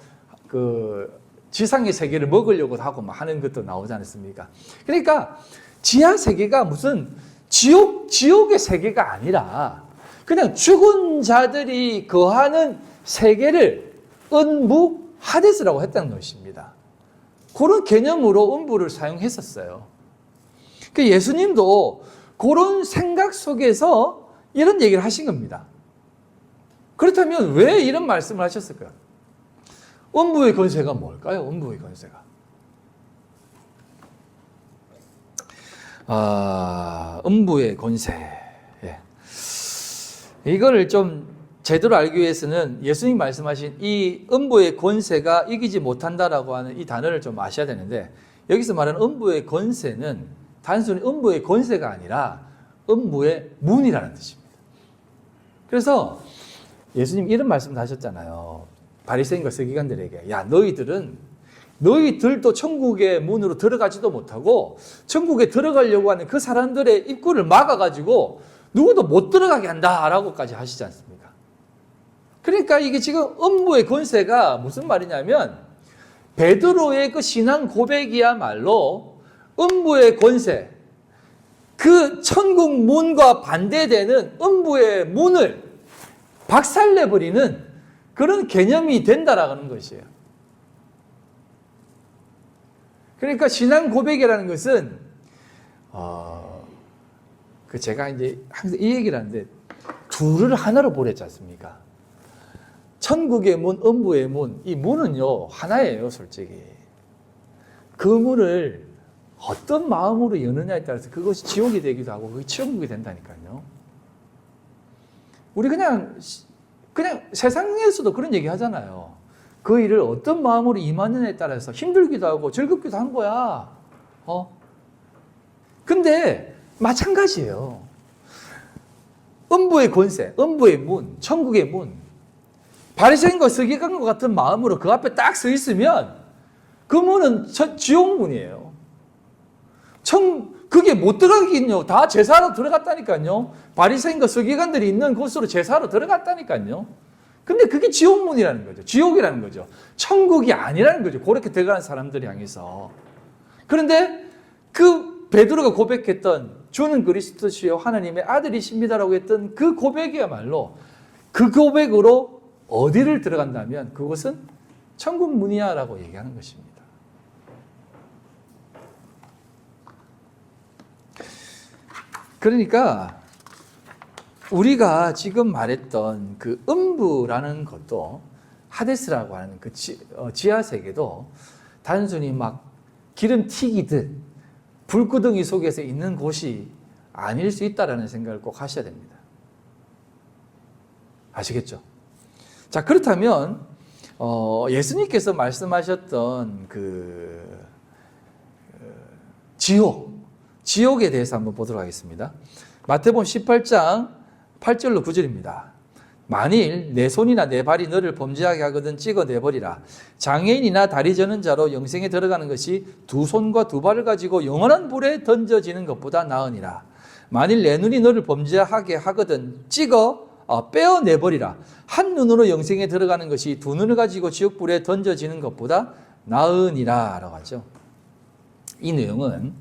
그 지상의 세계를 먹으려고 하고 막 하는 것도 나오지 않습니까? 그러니까 지하 세계가 무슨 지옥의 세계가 아니라 그냥 죽은 자들이 거하는 세계를 음부 하데스라고 했다는 것입니다. 그런 개념으로 음부를 사용했었어요. 그 예수님도 그런 생각 속에서 이런 얘기를 하신 겁니다. 그렇다면 왜 이런 말씀을 하셨을까요? 음부의 권세가 뭘까요? 음부의 권세가. 음부의 권세. 예. 이거를 좀 제대로 알기 위해서는 예수님 말씀하신 이 음부의 권세가 이기지 못한다라고 하는 이 단어를 좀 아셔야 되는데 여기서 말하는 음부의 권세는 단순히 음부의 권세가 아니라 음부의 문이라는 뜻입니다. 그래서 예수님 이런 말씀도 하셨잖아요. 바리새인과 서기관들에게 야 너희들도 천국의 문으로 들어가지도 못하고 천국에 들어가려고 하는 그 사람들의 입구를 막아가지고 누구도 못 들어가게 한다라고까지 하시지 않습니까? 그러니까 이게 지금 음부의 권세가 무슨 말이냐면 베드로의 그 신앙 고백이야말로 음부의 권세, 그 천국 문과 반대되는 음부의 문을 박살내버리는 그런 개념이 된다라는 것이에요. 그러니까 신앙 고백이라는 것은 제가 이제 항상 이 얘기를 하는데 둘을 하나로 보냈지 않습니까? 천국의 문, 음부의 문, 이 문은요 하나예요, 솔직히. 그 문을 어떤 마음으로 여느냐에 따라서 그것이 지옥이 되기도 하고 그게 천국이 된다니까요. 우리 그냥 세상에서도 그런 얘기 하잖아요. 그 일을 어떤 마음으로 임하느냐에 따라서 힘들기도 하고 즐겁기도 한 거야. 근데 마찬가지예요. 음부의 권세, 음부의 문, 천국의 문. 바리새인과 서기관과 같은 마음으로 그 앞에 딱 서 있으면 그 문은 지옥문이에요. 그게 못 들어가긴요. 다 제사하러 들어갔다니까요. 바리새인과 서기관들이 있는 곳으로 제사하러 들어갔다니까요. 근데 그게 지옥문이라는 거죠. 지옥이라는 거죠. 천국이 아니라는 거죠. 그렇게 들어가는 사람들을 향해서. 그런데 그 베드로가 고백했던 주는 그리스도시요 하나님의 아들이십니다라고 했던 그 고백이야말로 그 고백으로 어디를 들어간다면 그것은 천국 문이야라고 얘기하는 것입니다. 그러니까 우리가 지금 말했던 그 음부라는 것도 하데스라고 하는 그 지하 세계도 단순히 막 기름 튀기듯 불구덩이 속에서 있는 곳이 아닐 수 있다라는 생각을 꼭 하셔야 됩니다. 아시겠죠? 자, 그렇다면 예수님께서 말씀하셨던 그 지옥에 대해서 한번 보도록 하겠습니다. 마태복음 18장 8절로 9절입니다. 만일 내 손이나 내 발이 너를 범죄하게 하거든 찍어내버리라. 장애인이나 다리 저는 자로 영생에 들어가는 것이 두 손과 두 발을 가지고 영원한 불에 던져지는 것보다 나으니라. 만일 내 눈이 너를 범죄하게 하거든 빼어내버리라. 한 눈으로 영생에 들어가는 것이 두 눈을 가지고 지옥불에 던져지는 것보다 나으니라 라고 하죠. 이 내용은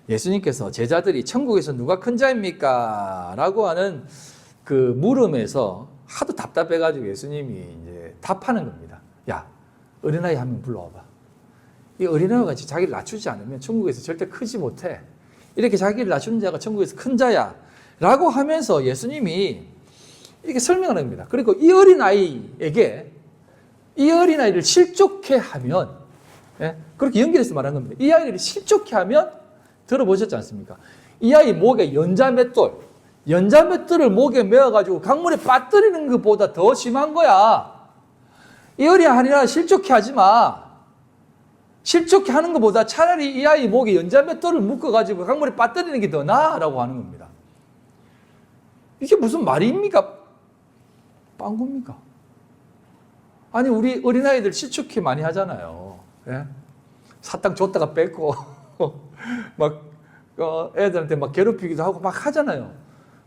예수님께서 제자들이 천국에서 누가 큰 자입니까? 라고 하는 그 물음에서 하도 답답해가지고 예수님이 이제 답하는 겁니다. 야, 어린아이 한 명 불러와봐. 이 어린아이가 같이 자기를 낮추지 않으면 천국에서 절대 크지 못해. 이렇게 자기를 낮추는 자가 천국에서 큰 자야. 라고 하면서 예수님이 이렇게 설명을 합니다. 그리고 이 어린아이에게 이 어린아이를 실족해 하면, 그렇게 연결해서 말한 겁니다. 이 아이를 실족해 하면 들어보셨지 않습니까? 이 아이 목에 연자맷돌을 목에 메어가지고 강물에 빠뜨리는 것보다 더 심한 거야. 이 어린아이라 실족해 하지 마. 실족해 하는 것보다 차라리 이 아이 목에 연자맷돌을 묶어가지고 강물에 빠뜨리는 게 더 나아라고 하는 겁니다. 이게 무슨 말입니까? 빵구입니까? 아니, 우리 어린아이들 실족해 많이 하잖아요. 예? 사탕 줬다가 뺏고 막 애들한테 막 괴롭히기도 하고 막 하잖아요.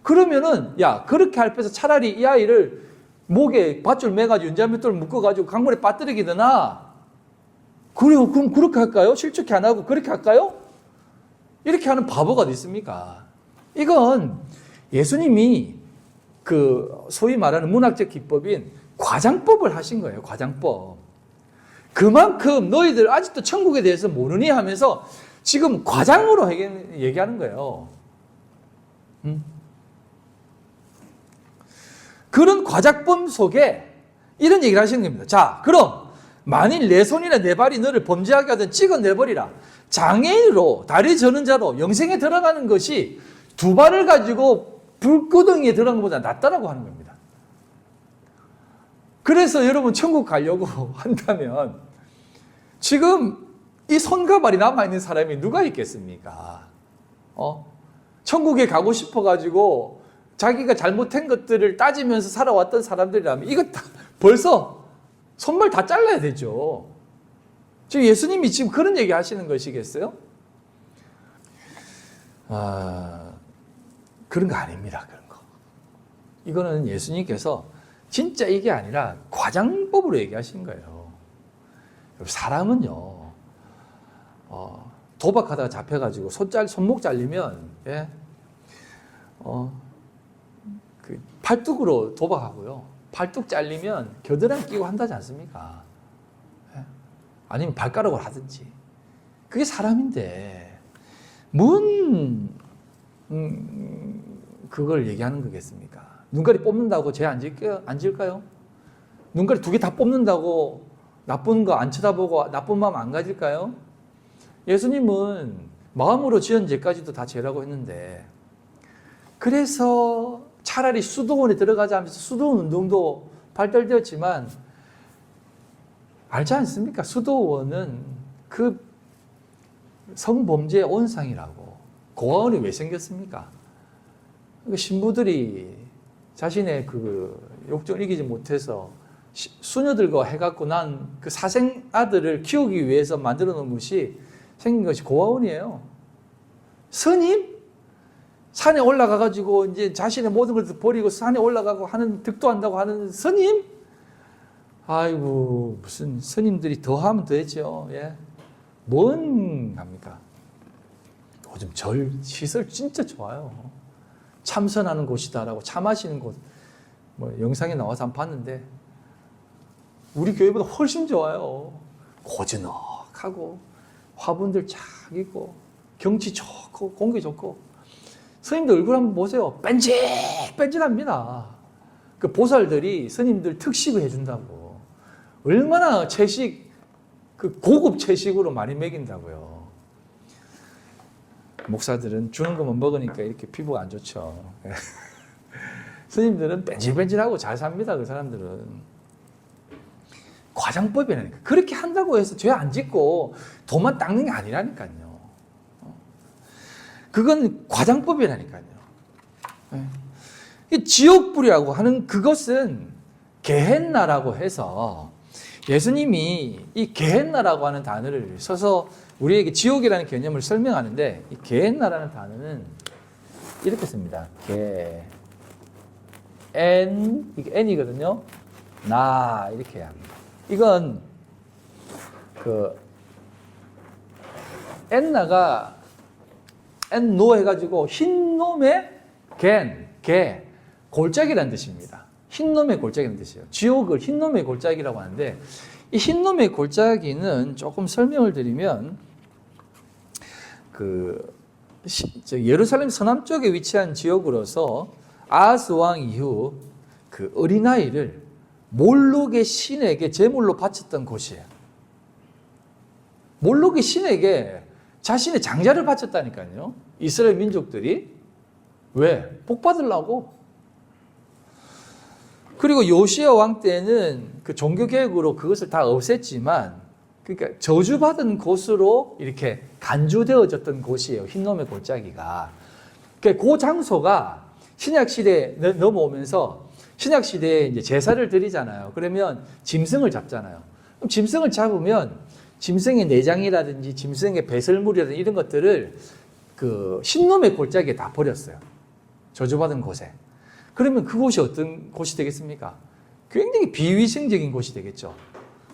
그러면은 야, 그렇게 할 때서 차라리 이 아이를 목에 밧줄 매가지고 연자맷돌 묶어가지고 강물에 빠뜨리기 더 나아. 그래요? 그럼 그렇게 할까요? 실족해 안 하고 그렇게 할까요? 이렇게 하는 바보가 어디 있습니까? 이건 예수님이 그 소위 말하는 문학적 기법인 과장법을 하신 거예요. 과장법. 그만큼 너희들 아직도 천국에 대해서 모르니 하면서 지금 과장으로 얘기하는 거예요. 그런 과장법 속에 이런 얘기를 하시는 겁니다. 자, 그럼 만일 내 손이나 내 발이 너를 범죄하게 하든 찍어내버리라. 장애인으로 다리 저는 자로 영생에 들어가는 것이 두 발을 가지고 불구덩이에 들어간 것보다 낫다라고 하는 겁니다. 그래서 여러분 천국 가려고 한다면 지금 이 손과 발이 남아있는 사람이 누가 있겠습니까? 천국에 가고 싶어가지고 자기가 잘못한 것들을 따지면서 살아왔던 사람들이라면 이거 다 벌써 손발 다 잘라야 되죠. 지금 예수님이 지금 그런 얘기 하시는 것이겠어요? 그런 거 아닙니다. 그런 거. 이거는 예수님께서 진짜 이게 아니라 과장법으로 얘기하신 거예요. 사람은요, 도박하다가 잡혀가지고 손목 잘리면, 그 팔뚝으로 도박하고요. 팔뚝 잘리면 겨드랑이 끼고 한다지 않습니까? 아니면 발가락으로 하든지. 그게 사람인데, 그걸 얘기하는 거겠습니까? 눈가리 뽑는다고 죄 안 질까요? 눈가리 두 개 다 뽑는다고 나쁜 거 안 쳐다보고 나쁜 마음 안 가질까요? 예수님은 마음으로 지은 죄까지도 다 죄라고 했는데, 그래서 차라리 수도원에 들어가자 하면서 수도원 운동도 발달되었지만, 알지 않습니까? 수도원은 그 성범죄의 온상이라고. 고아원이 왜 생겼습니까? 신부들이 자신의 그 욕정을 이기지 못해서 수녀들과 해갖고 난 그 사생 아들을 키우기 위해서 만들어 놓은 것이 생긴 것이 고아원이에요. 스님? 산에 올라가가지고 이제 자신의 모든 것을 버리고 산에 올라가고 하는 득도한다고 하는 스님? 아이고, 무슨 스님들이 더 하면 더 했죠. 예. 뭔 합니까? 요즘 절 시설 진짜 좋아요. 참선하는 곳이다라고 차 마시는 곳, 뭐 영상에 나와서 한번 봤는데 우리 교회보다 훨씬 좋아요. 고즈넉하고 화분들 쫙 있고 경치 좋고 공기 좋고 스님들 얼굴 한번 보세요. 뺀질뺀질합니다. 그 보살들이 스님들 특식을 해준다고 얼마나 채식 그 고급 채식으로 많이 먹인다고요. 목사들은 주는 것만 먹으니까 이렇게 피부가 안 좋죠. 스님들은 뺀질뺀질하고 잘 삽니다. 그 사람들은. 과장법이라니까. 그렇게 한다고 해서 죄 안 짓고 도만 닦는 게 아니라니까요. 그건 과장법이라니까요. 지옥불이라고 하는 그것은 게헨나라고 해서 예수님이 이 게헨나라고 하는 단어를 써서 우리에게 지옥이라는 개념을 설명하는데 이 게헨나라는 단어는 이렇게 씁니다. 이게 N이거든요. 나 이렇게 해야 합니다. 이건 그 엔나가 엔노 해가지고 흰놈의 개 골짜기라는 뜻입니다. 흰놈의 골짜기라는 뜻이에요. 지옥을 흰놈의 골짜기라고 하는데 이 흰놈의 골짜기는 조금 설명을 드리면 그 예루살렘 서남쪽에 위치한 지역으로서 아하스 왕 이후 그 어린아이를 몰록의 신에게 제물로 바쳤던 곳이에요. 몰록의 신에게 자신의 장자를 바쳤다니까요. 이스라엘 민족들이. 왜? 복 받으려고. 그리고 요시야 왕 때는 그 종교개혁으로 그것을 다 없앴지만 그러니까 저주받은 곳으로 이렇게 간주되어졌던 곳이에요. 흰놈의 골짜기가. 그 장소가 신약시대에 넘어오면서 신약시대에 이제 제사를 드리잖아요. 그러면 짐승을 잡잖아요. 그럼 짐승을 잡으면 짐승의 내장이라든지 짐승의 배설물이라든지 이런 것들을 그 흰놈의 골짜기에 다 버렸어요. 저주받은 곳에. 그러면 그곳이 어떤 곳이 되겠습니까? 굉장히 비위생적인 곳이 되겠죠.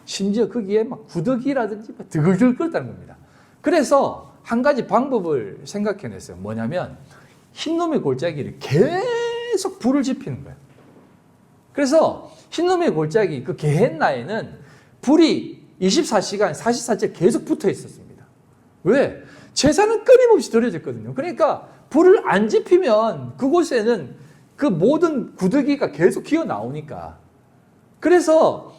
심지어 거기에 막 구더기라든지 드글드글 끓었다는 겁니다. 그래서 한 가지 방법을 생각해냈어요. 뭐냐면 흰놈의 골짜기를 계속 불을 지피는 거예요. 그래서 흰놈의 골짜기 그 게헨나에는 불이 24시간 44째 계속 붙어 있었습니다. 왜? 제사는 끊임없이 드려졌거든요. 그러니까 불을 안 지피면 그곳에는 그 모든 구더기가 계속 기어 나오니까. 그래서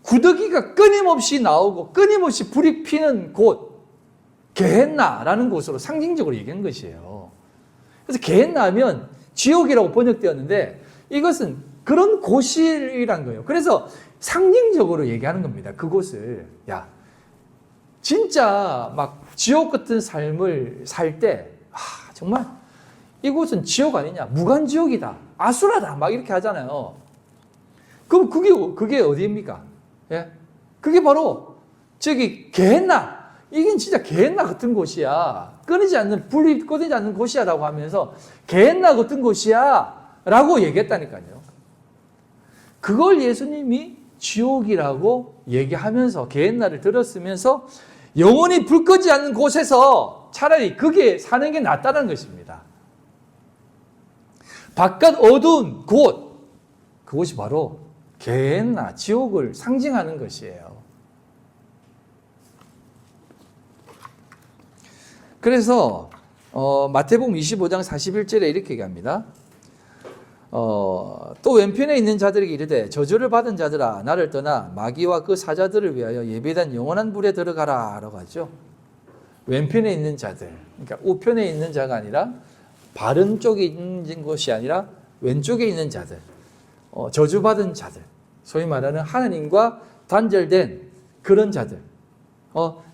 구더기가 끊임없이 나오고 끊임없이 불이 피는 곳 게헨나라는 곳으로 상징적으로 얘기한 것이에요. 그래서 게헨나 하면 지옥이라고 번역되었는데 이것은 그런 곳이란 거예요. 그래서 상징적으로 얘기하는 겁니다. 그곳을. 야, 진짜 막 지옥 같은 삶을 살 때, 정말 이곳은 지옥 아니냐? 무간지옥이다. 아수라다. 막 이렇게 하잖아요. 그럼 그게 어디입니까? 예? 그게 바로 저기 게헨나. 이게 진짜 게헨나 같은 곳이야. 불이 꺼지지 않는 곳이야. 라고 하면서 게헨나 같은 곳이야. 라고 얘기했다니까요. 그걸 예수님이 지옥이라고 얘기하면서 게헨나를 들었으면서 영원히 불 꺼지지 않는 곳에서 차라리 그게 사는 게 낫다는 것입니다. 바깥 어두운 곳, 그것이 바로 게헨나, 지옥을 상징하는 것이에요. 그래서 마태복음 25장 41절에 이렇게 얘기합니다. 또 왼편에 있는 자들에게 이르되 저주를 받은 자들아 나를 떠나 마귀와 그 사자들을 위하여 예비된 영원한 불에 들어가라 라고 하죠. 왼편에 있는 자들, 그러니까 우편에 있는 자가 아니라 바른 쪽에 있는 것이 아니라 왼쪽에 있는 자들, 저주받은 자들, 소위 말하는 하나님과 단절된 그런 자들,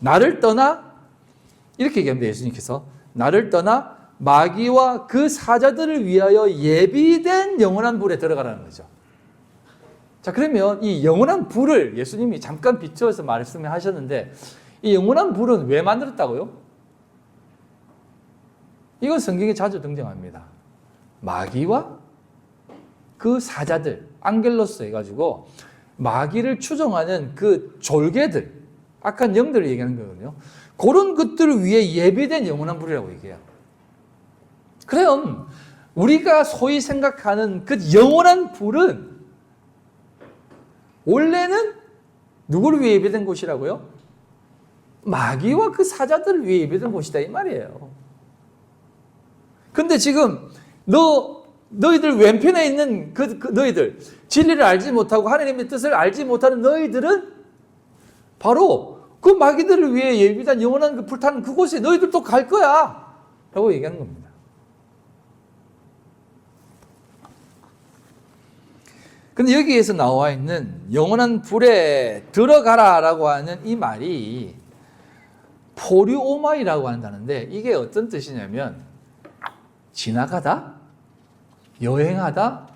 나를 떠나 이렇게 얘기합니다. 예수님께서 나를 떠나 마귀와 그 사자들을 위하여 예비된 영원한 불에 들어가라는 거죠. 자, 그러면 이 영원한 불을 예수님이 잠깐 비추어서 말씀하셨는데 이 영원한 불은 왜 만들었다고요? 이건 성경에 자주 등장합니다. 마귀와 그 사자들, 앙겔로스 해가지고 마귀를 추종하는 그 졸개들, 악한 영들을 얘기하는 거거든요. 그런 것들을 위해 예비된 영원한 불이라고 얘기해요. 그럼 우리가 소위 생각하는 그 영원한 불은 원래는 누구를 위해 예배된 곳이라고요? 마귀와 그 사자들을 위해 예배된 곳이다 이 말이에요. 근데 지금 너희들 왼편에 있는 너희들, 진리를 알지 못하고 하나님의 뜻을 알지 못하는 너희들은 바로 그 마귀들을 위해 예비된 영원한 그 불타는 그곳에 너희들도 갈 거야 라고 얘기하는 겁니다. 근데 여기에서 나와 있는 영원한 불에 들어가라 라고 하는 이 말이 포류오마이라고 한다는데 이게 어떤 뜻이냐면 지나가다, 여행하다,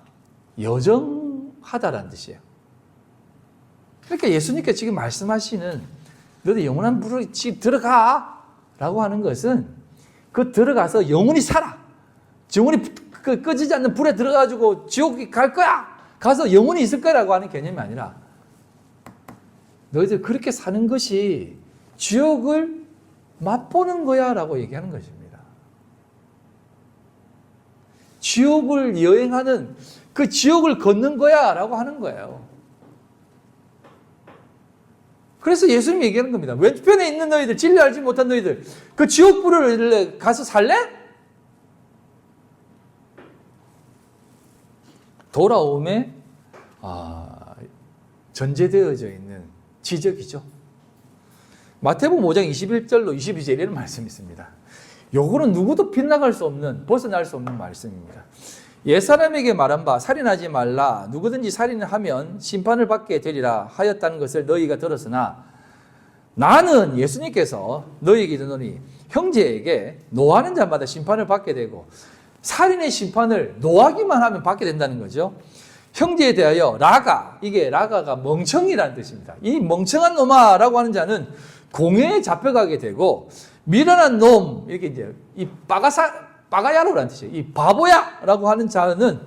여정하다라는 뜻이에요. 그러니까 예수님께서 지금 말씀하시는 너희 영원한 불에 들어가 라고 하는 것은 그 들어가서 영원히 살아. 영원히 꺼지지 않는 불에 들어가가지고 지옥에 갈 거야. 가서 영원히 있을 거라고 하는 개념이 아니라 너희들 그렇게 사는 것이 지옥을 맛보는 거야 라고 얘기하는 것입니다. 지옥을 여행하는 그 지옥을 걷는 거야 라고 하는 거예요. 그래서 예수님이 얘기하는 겁니다. 왼편에 있는 너희들, 진리 알지 못한 너희들, 그 지옥불을 가서 살래? 돌아옴에 전제되어져 있는 지적이죠. 마태복음 5장 21절로 22절에 이런 말씀이 있습니다. 요거는 누구도 빗나갈 수 없는, 벗어날 수 없는 말씀입니다. 옛사람에게 말한 바 살인하지 말라, 누구든지 살인을 하면 심판을 받게 되리라 하였다는 것을 너희가 들었으나 나는 예수님께서 너희에게 이르노니 형제에게 노하는 자마다 심판을 받게 되고 살인의 심판을 노하기만 하면 받게 된다는 거죠. 형제에 대하여 이게 라가가 멍청이라는 뜻입니다. 이 멍청한 놈아라고 하는 자는 공회에 잡혀가게 되고 미련한 놈, 이렇게 이제 이 빠가야로라는 뜻이에요. 이 바보야라고 하는 자는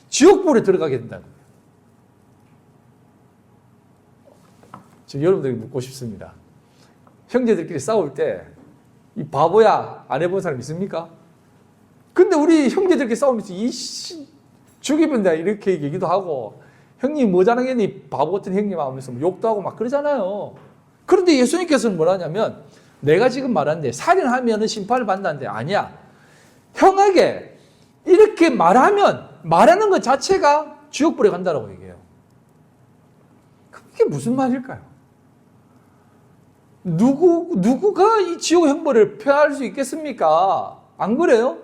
지옥불에 들어가게 된다는 거예요. 저 여러분들에게 묻고 싶습니다. 형제들끼리 싸울 때 이 바보야 안 해본 사람 있습니까? 근데 우리 형제들끼리 싸우면서 죽이면 이렇게 얘기도 하고 형님 뭐 잘하겠니 바보 같은 형님 하면서 욕도 하고 막 그러잖아요. 그런데 예수님께서는 뭐라 하냐면 내가 지금 말하는데 살인하면 심판을 받는다는데 아니야. 형에게 이렇게 말하는 것 자체가 지옥불에 간다라고 얘기해요. 그게 무슨 말일까요? 누구가 이 지옥 형벌을 피할 수 있겠습니까? 안 그래요?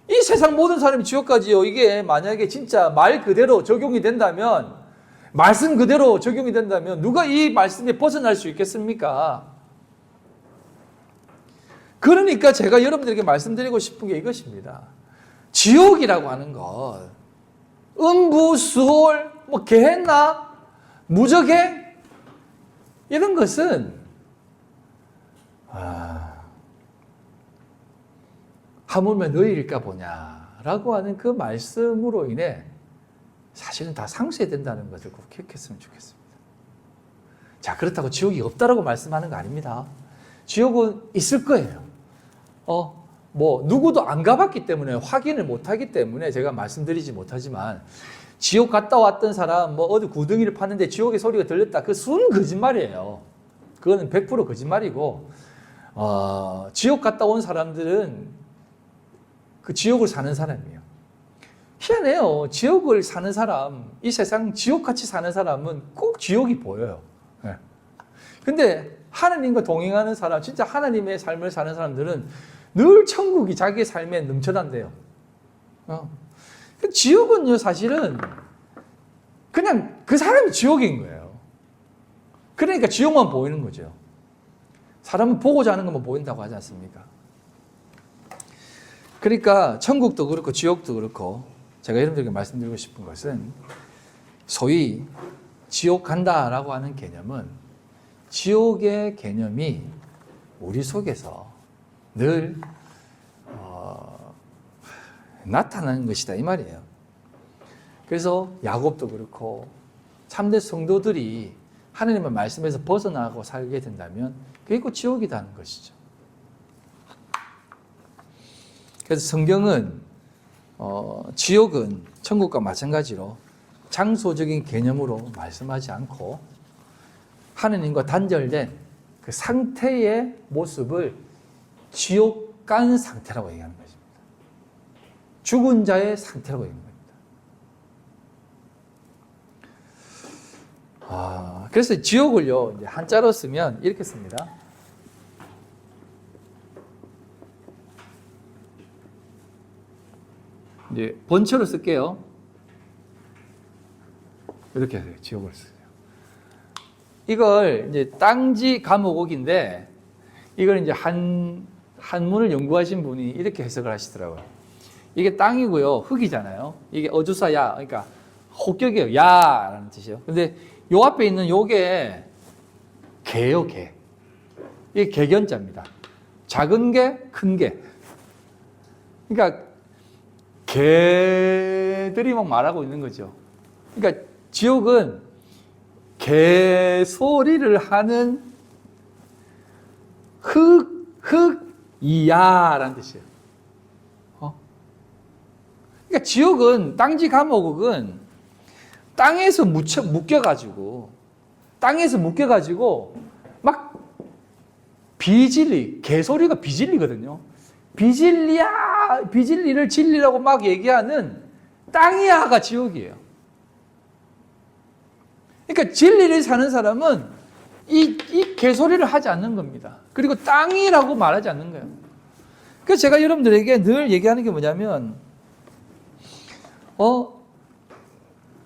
이 세상 모든 사람이 지옥 가지요. 이게 만약에 진짜 말 그대로 적용이 된다면, 말씀 그대로 적용이 된다면 누가 이 말씀에 벗어날 수 있겠습니까? 그러니까 제가 여러분들에게 말씀드리고 싶은 게 이것입니다. 지옥이라고 하는 것, 음부, 수월, 게헨나, 무적행 이런 것은 하물며 너희일까 보냐라고 하는 그 말씀으로 인해 사실은 다 상쇄된다는 것을 꼭 기억했으면 좋겠습니다. 자, 그렇다고 지옥이 없다라고 말씀하는 거 아닙니다. 지옥은 있을 거예요. 누구도 안 가봤기 때문에 확인을 못하기 때문에 제가 말씀드리지 못하지만 지옥 갔다 왔던 사람 어디 구덩이를 팠는데 지옥의 소리가 들렸다. 그 순 거짓말이에요. 그거는 100% 거짓말이고 지옥 갔다 온 사람들은 그 지옥을 사는 사람이에요. 희한해요. 지옥을 사는 사람, 이 세상 지옥같이 사는 사람은 꼭 지옥이 보여요. 네. 근데 하나님과 동행하는 사람, 진짜 하나님의 삶을 사는 사람들은 늘 천국이 자기의 삶에 넘쳐난대요. 지옥은요, 사실은 그냥 그 사람이 지옥인 거예요. 그러니까 지옥만 보이는 거죠. 사람은 보고자 하는 것만 보인다고 하지 않습니까? 그러니까 천국도 그렇고 지옥도 그렇고 제가 여러분들에게 말씀드리고 싶은 것은 소위 지옥 간다라고 하는 개념은 지옥의 개념이 우리 속에서 늘 나타나는 것이다 이 말이에요. 그래서 야곱도 그렇고 참된 성도들이 하나님의 말씀에서 벗어나고 살게 된다면 그게 곧 지옥이라는 것이죠. 그래서 성경은 지옥은 천국과 마찬가지로 장소적인 개념으로 말씀하지 않고 하느님과 단절된 그 상태의 모습을 지옥 간 상태라고 얘기하는 것입니다. 죽은 자의 상태라고 얘기하는 겁니다. 그래서 지옥을요, 이제 한자로 쓰면 이렇게 씁니다. 이제 본체로 쓸게요. 이렇게 해서 지옥을 쓰세요. 이걸 이제 땅지 감옥옥인데 이걸 이제 한문을 연구하신 분이 이렇게 해석을 하시더라고요. 이게 땅이고요, 흙이잖아요. 이게 어주사야, 그러니까 혹격이에요. 야라는 뜻이에요. 근데 요 앞에 있는 요게 개요, 개. 이게 개견자입니다. 작은 개, 큰 개. 그러니까 개들이 막 말하고 있는 거죠. 그러니까 지옥은 개소리를 하는 흑이야라는 뜻이에요. 그러니까 지옥은, 땅지 감옥은 땅에서 묶여가지고 막 비진리, 개소리가 비진리거든요. 비진리를 진리라고 막 얘기하는 땅이야가 지옥이에요. 그러니까 진리를 사는 사람은 이 개소리를 하지 않는 겁니다. 그리고 땅이라고 말하지 않는 거예요. 그래서 제가 여러분들에게 늘 얘기하는 게 뭐냐면,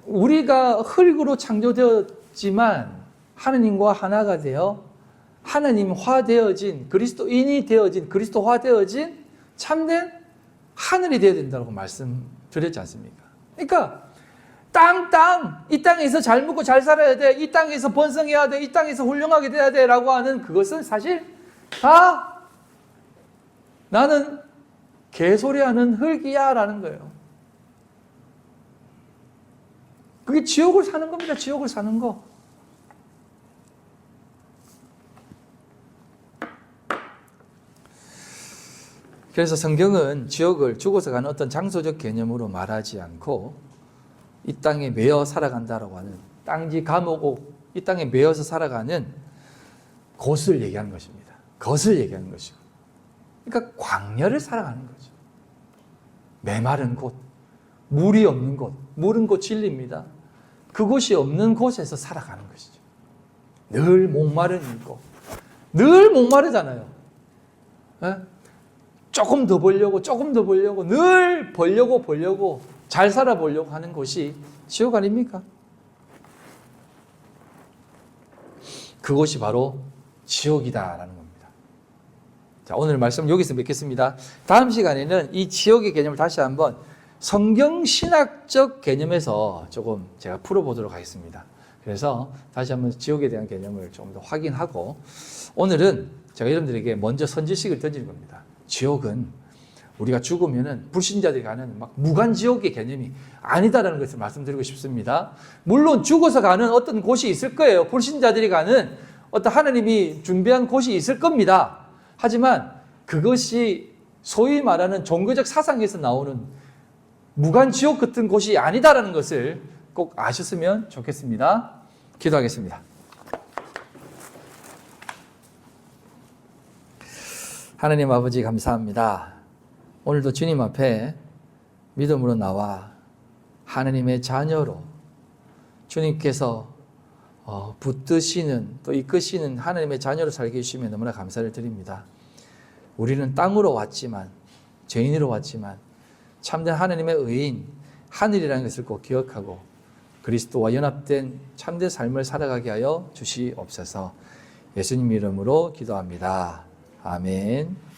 우리가 흙으로 창조되었지만 하느님과 하나가 되어 하나님화 되어진, 그리스도인이 되어진, 그리스도화 되어진 참된 하늘이 되어야 된다고 말씀드렸지 않습니까? 그러니까 이 땅에서 잘 먹고 잘 살아야 돼, 이 땅에서 번성해야 돼, 이 땅에서 훌륭하게 돼야 돼 라고 하는 그것은 사실 다 나는 개소리하는 흙이야 라는 거예요. 그게 지옥을 사는 겁니다. 지옥을 사는 거. 그래서 성경은 지옥을 죽어서 가는 어떤 장소적 개념으로 말하지 않고 이 땅에 매여 살아간다라고 하는, 땅지 감옥, 이 땅에 매여서 살아가는 곳을 얘기하는 것입니다. 것을 얘기하는 것이고, 그러니까 광야를 살아가는 거죠. 메마른 곳, 물이 없는 곳, 물은 곧 진리입니다. 그곳이 없는 곳에서 살아가는 것이죠. 늘 목마른 곳, 늘 목마르잖아요. 에? 조금 더 벌려고, 늘 벌려고, 잘 살아보려고 하는 곳이 지옥 아닙니까? 그곳이 바로 지옥이다라는 겁니다. 자, 오늘 말씀 여기서 맺겠습니다. 다음 시간에는 이 지옥의 개념을 다시 한번 성경신학적 개념에서 조금 제가 풀어보도록 하겠습니다. 그래서 다시 한번 지옥에 대한 개념을 좀 더 확인하고, 오늘은 제가 여러분들에게 먼저 선지식을 던지는 겁니다. 지옥은 우리가 죽으면은 불신자들이 가는 막 무간지옥의 개념이 아니다라는 것을 말씀드리고 싶습니다. 물론 죽어서 가는 어떤 곳이 있을 거예요. 불신자들이 가는 어떤 하나님이 준비한 곳이 있을 겁니다. 하지만 그것이 소위 말하는 종교적 사상에서 나오는 무간지옥 같은 곳이 아니다라는 것을 꼭 아셨으면 좋겠습니다. 기도하겠습니다. 하나님 아버지 감사합니다. 오늘도 주님 앞에 믿음으로 나와 하나님의 자녀로 주님께서 붙드시는, 또 이끄시는 하나님의 자녀로 살게 해주시면 너무나 감사를 드립니다. 우리는 땅으로 왔지만, 죄인으로 왔지만 참된 하나님의 의인, 하늘이라는 것을 꼭 기억하고 그리스도와 연합된 참된 삶을 살아가게 하여 주시옵소서. 예수님 이름으로 기도합니다. 아멘.